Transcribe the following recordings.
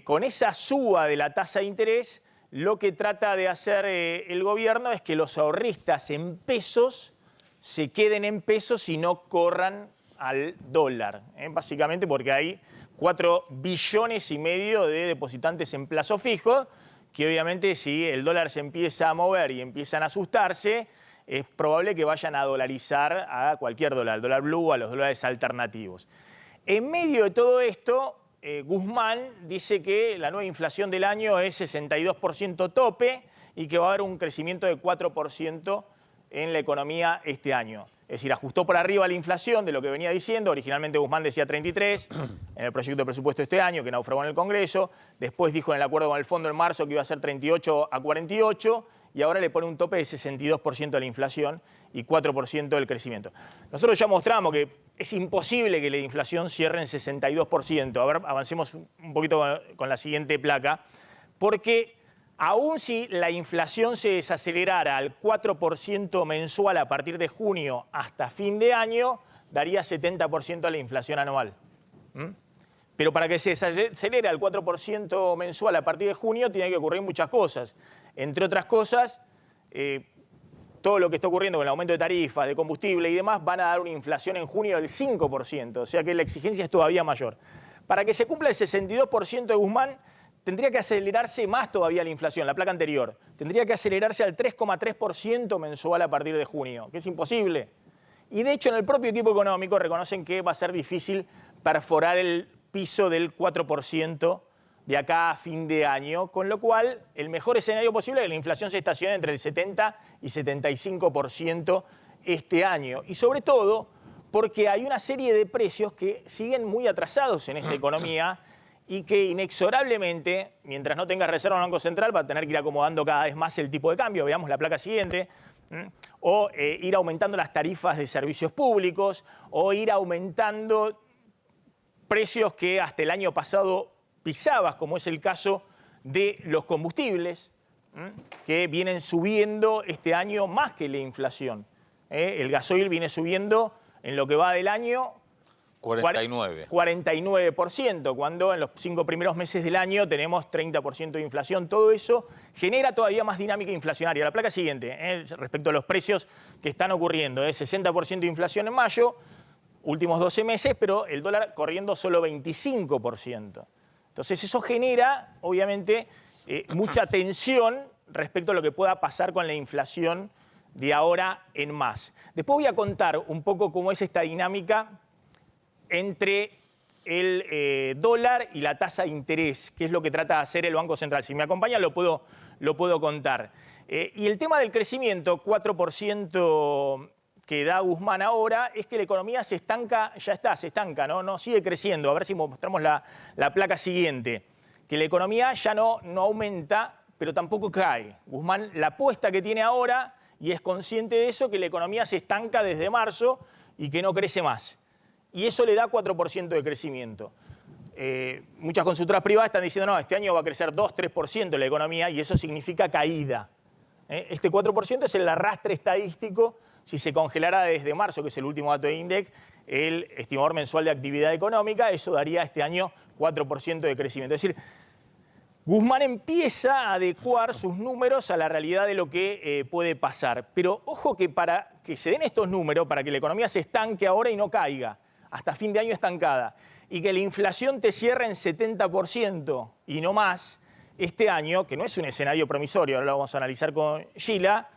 con esa suba de la tasa de interés, lo que trata de hacer el gobierno es que los ahorristas en pesos se queden en pesos y no corran al dólar. Básicamente porque hay 4,5 billones de depositantes en plazo fijo, que obviamente si el dólar se empieza a mover y empiezan a asustarse, es probable que vayan a dolarizar a cualquier dólar, al dólar blue, a los dólares alternativos. En medio de todo esto, Guzmán dice que la nueva inflación del año es 62% tope y que va a haber un crecimiento de 4% en la economía este año. Es decir, ajustó por arriba la inflación de lo que venía diciendo. Originalmente Guzmán decía 33 en el proyecto de presupuesto de este año, que naufragó en el Congreso. Después dijo en el acuerdo con el fondo en marzo que iba a ser 38 a 48 y ahora le pone un tope de 62% de la inflación y 4% del crecimiento. Nosotros ya mostramos que es imposible que la inflación cierre en 62%. A ver, avancemos un poquito con la siguiente placa, porque aún si la inflación se desacelerara al 4% mensual a partir de junio hasta fin de año, daría 70% a la inflación anual. Pero para que se desacelere al 4% mensual a partir de junio, tiene que ocurrir muchas cosas. Entre otras cosas, todo lo que está ocurriendo con el aumento de tarifas, de combustible y demás, van a dar una inflación en junio del 5%, o sea que la exigencia es todavía mayor. Para que se cumpla el 62% de Guzmán, tendría que acelerarse más todavía la inflación, la placa anterior. Tendría que acelerarse al 3,3% mensual a partir de junio, que es imposible. Y de hecho en el propio equipo económico reconocen que va a ser difícil perforar el piso del 4% de acá a fin de año, con lo cual el mejor escenario posible es que la inflación se estacione entre el 70 y 75% este año. Y sobre todo porque hay una serie de precios que siguen muy atrasados en esta economía y que inexorablemente, mientras no tenga reserva en el Banco Central, va a tener que ir acomodando cada vez más el tipo de cambio. Veamos la placa siguiente. O ir aumentando las tarifas de servicios públicos, o ir aumentando precios que hasta el año pasado pisabas, como es el caso de los combustibles, que vienen subiendo este año más que la inflación. El gasoil viene subiendo en lo que va del año 49%, cuando en los 5 primeros meses del año tenemos 30% de inflación. Todo eso genera todavía más dinámica inflacionaria. La placa siguiente, respecto a los precios que están ocurriendo, 60% de inflación en mayo, últimos 12 meses, pero el dólar corriendo solo 25%. Entonces eso genera, obviamente, mucha tensión respecto a lo que pueda pasar con la inflación de ahora en más. Después voy a contar un poco cómo es esta dinámica entre el dólar y la tasa de interés, que es lo que trata de hacer el Banco Central. Si me acompaña lo puedo contar. Y el tema del crecimiento, 4% que da Guzmán ahora, es que la economía se estanca, se estanca, no sigue creciendo. A ver si mostramos la placa siguiente. Que la economía ya no aumenta, pero tampoco cae. Guzmán, la apuesta que tiene ahora, y es consciente de eso, que la economía se estanca desde marzo y que no crece más. Y eso le da 4% de crecimiento. Muchas consultoras privadas están diciendo, no, este año va a crecer 2-3% la economía y eso significa caída. Este 4% es el arrastre estadístico si se congelara desde marzo, que es el último dato de INDEC, el estimador mensual de actividad económica, eso daría este año 4% de crecimiento. Es decir, Guzmán empieza a adecuar sus números a la realidad de lo que puede pasar. Pero ojo que para que se den estos números, para que la economía se estanque ahora y no caiga, hasta fin de año estancada, y que la inflación te cierre en 70% y no más este año, que no es un escenario promisorio, ahora lo vamos a analizar con Sheila,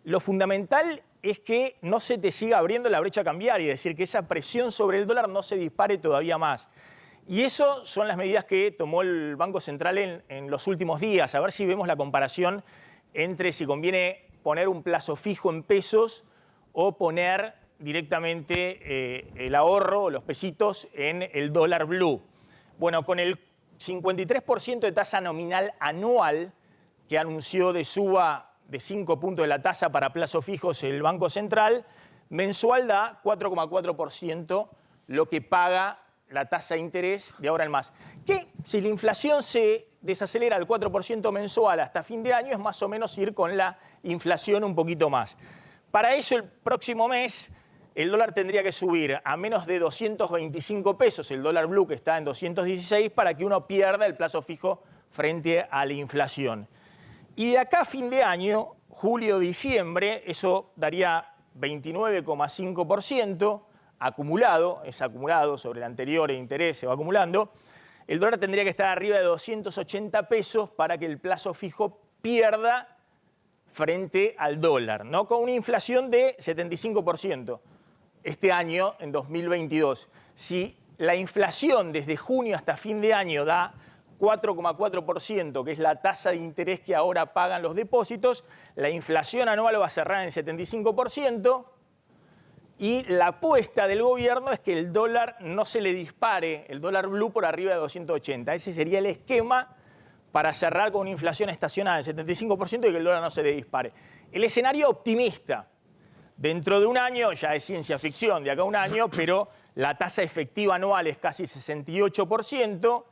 lo fundamental es que no se te siga abriendo la brecha cambiaria, es decir, que esa presión sobre el dólar no se dispare todavía más. Y eso son las medidas que tomó el Banco Central en los últimos días. A ver si vemos la comparación entre si conviene poner un plazo fijo en pesos o poner directamente el ahorro o los pesitos en el dólar blue. Bueno, con el 53% de tasa nominal anual que anunció de suba de 5 puntos de la tasa para plazos fijos el Banco Central, mensual da 4,4% lo que paga la tasa de interés de ahora en más. Que si la inflación se desacelera al 4% mensual hasta fin de año, es más o menos ir con la inflación un poquito más. Para eso el próximo mes el dólar tendría que subir a menos de 225 pesos, el dólar blue que está en 216, para que uno pierda el plazo fijo frente a la inflación. Y de acá a fin de año, julio-diciembre, eso daría 29,5% acumulado, es acumulado sobre el anterior, el interés se va acumulando. El dólar tendría que estar arriba de 280 pesos para que el plazo fijo pierda frente al dólar, ¿no? Con una inflación de 75% este año, en 2022. Si la inflación desde junio hasta fin de año da 4,4%, que es la tasa de interés que ahora pagan los depósitos, la inflación anual va a cerrar en 75%, y la apuesta del gobierno es que el dólar no se le dispare, el dólar blue por arriba de 280. Ese sería el esquema para cerrar con una inflación estacionada en 75% y que el dólar no se le dispare. El escenario optimista, dentro de un año, ya es ciencia ficción de acá a un año, pero la tasa efectiva anual es casi 68%,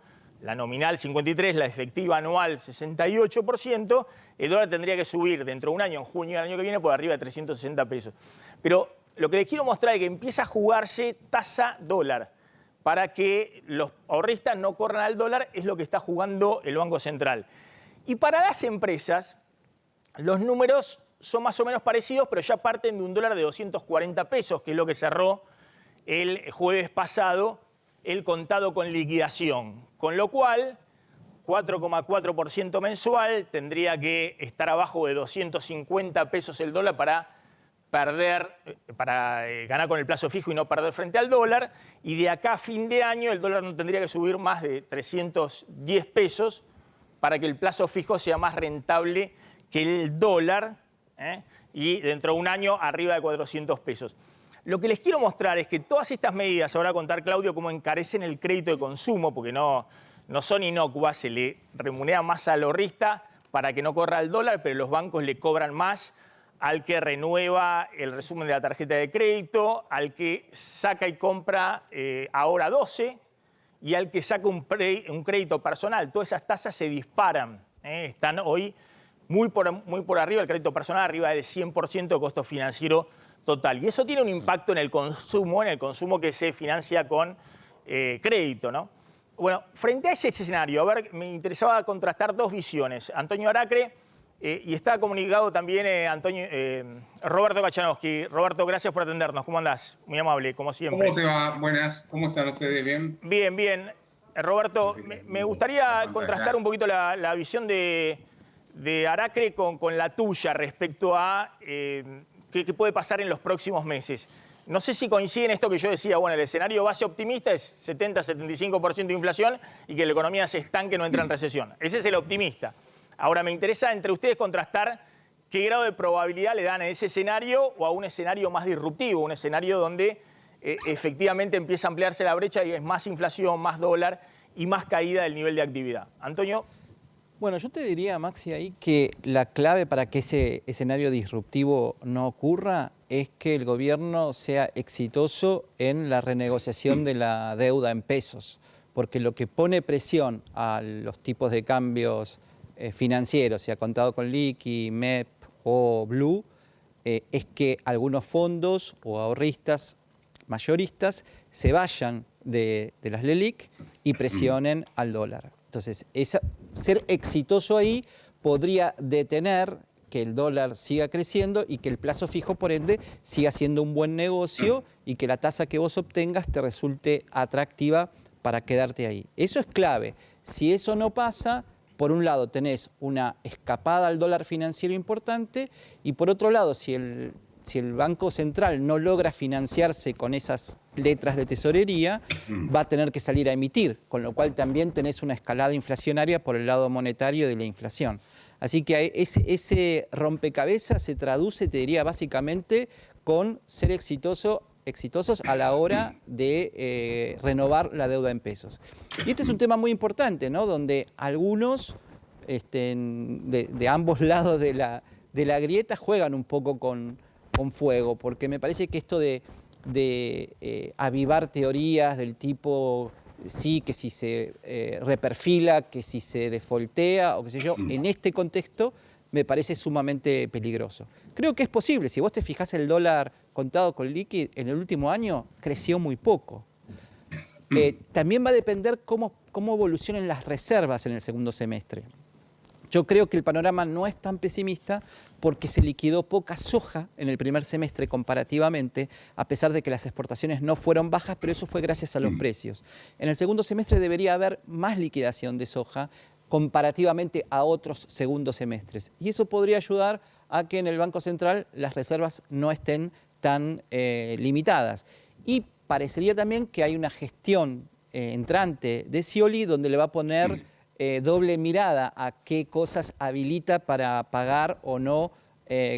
la nominal 53%, la efectiva anual 68%, el dólar tendría que subir dentro de un año, en junio del año que viene, por arriba de 360 pesos. Pero lo que les quiero mostrar es que empieza a jugarse tasa dólar para que los ahorristas no corran al dólar, es lo que está jugando el Banco Central. Y para las empresas, los números son más o menos parecidos, pero ya parten de un dólar de 240 pesos, que es lo que cerró el jueves pasado el contado con liquidación. Con lo cual, 4,4% mensual, tendría que estar abajo de 250 pesos el dólar para ganar con el plazo fijo y no perder frente al dólar. Y de acá a fin de año el dólar no tendría que subir más de 310 pesos para que el plazo fijo sea más rentable que el dólar, y dentro de un año arriba de 400 pesos. Lo que les quiero mostrar es que todas estas medidas, ahora va a contar Claudio cómo encarecen el crédito de consumo, porque no son inocuas, se le remunera más al ahorrista para que no corra el dólar, pero los bancos le cobran más al que renueva el resumen de la tarjeta de crédito, al que saca y compra ahora 12 y al que saca un crédito personal. Todas esas tasas se disparan, están hoy muy por arriba, el crédito personal arriba del 100% de costo financiero total. Y eso tiene un impacto en el consumo que se financia con crédito, ¿no? Bueno, frente a ese escenario, a ver, me interesaba contrastar dos visiones. Antonio Aracre, y está comunicado también Roberto Kachanowski. Roberto, gracias por atendernos. ¿Cómo andás? Muy amable, como siempre. ¿Cómo te va? Buenas. ¿Cómo están ustedes? ¿Bien? Bien, bien. Roberto, me gustaría contrastar un poquito la visión de Aracre con la tuya respecto a qué puede pasar en los próximos meses. No sé si coincide en esto que yo decía, bueno, el escenario base optimista es 70-75% de inflación y que la economía se estanque, no entra en recesión. Ese es el optimista. Ahora, me interesa entre ustedes contrastar qué grado de probabilidad le dan a ese escenario o a un escenario más disruptivo, un escenario donde efectivamente empieza a ampliarse la brecha y es más inflación, más dólar y más caída del nivel de actividad. Antonio. Bueno, yo te diría, Maxi, ahí que la clave para que ese escenario disruptivo no ocurra es que el gobierno sea exitoso en la renegociación de la deuda en pesos, porque lo que pone presión a los tipos de cambios financieros, sea contado con liqui, MEP o Blue, es que algunos fondos o ahorristas mayoristas se vayan de las LELIQ y presionen al dólar. Entonces, ser exitoso ahí podría detener que el dólar siga creciendo y que el plazo fijo, por ende, siga siendo un buen negocio y que la tasa que vos obtengas te resulte atractiva para quedarte ahí. Eso es clave. Si eso no pasa, por un lado tenés una escapada al dólar financiero importante y por otro lado, si el Banco Central no logra financiarse con esas letras de tesorería, va a tener que salir a emitir, con lo cual también tenés una escalada inflacionaria por el lado monetario de la inflación. Así que ese rompecabezas se traduce, te diría, básicamente con ser exitosos a la hora de renovar la deuda en pesos. Y este es un tema muy importante, ¿no? Donde algunos de ambos lados de la grieta juegan un poco con fuego, porque me parece que esto de avivar teorías del tipo, sí, que si se reperfila, que si se defoltea o qué sé yo, en este contexto me parece sumamente peligroso. Creo que es posible, si vos te fijás el dólar contado con liqui en el último año creció muy poco. También va a depender cómo evolucionen las reservas en el segundo semestre. Yo creo que el panorama no es tan pesimista porque se liquidó poca soja en el primer semestre comparativamente, a pesar de que las exportaciones no fueron bajas, pero eso fue gracias a los precios. En el segundo semestre debería haber más liquidación de soja comparativamente a otros segundos semestres. Y eso podría ayudar a que en el Banco Central las reservas no estén tan limitadas. Y parecería también que hay una gestión entrante de Scioli donde le va a poner doble mirada a qué cosas habilita para pagar o no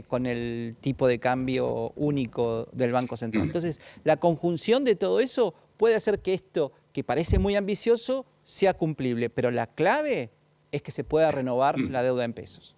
con el tipo de cambio único del Banco Central. Entonces, la conjunción de todo eso puede hacer que esto, que parece muy ambicioso, sea cumplible, pero la clave es que se pueda renovar la deuda en pesos.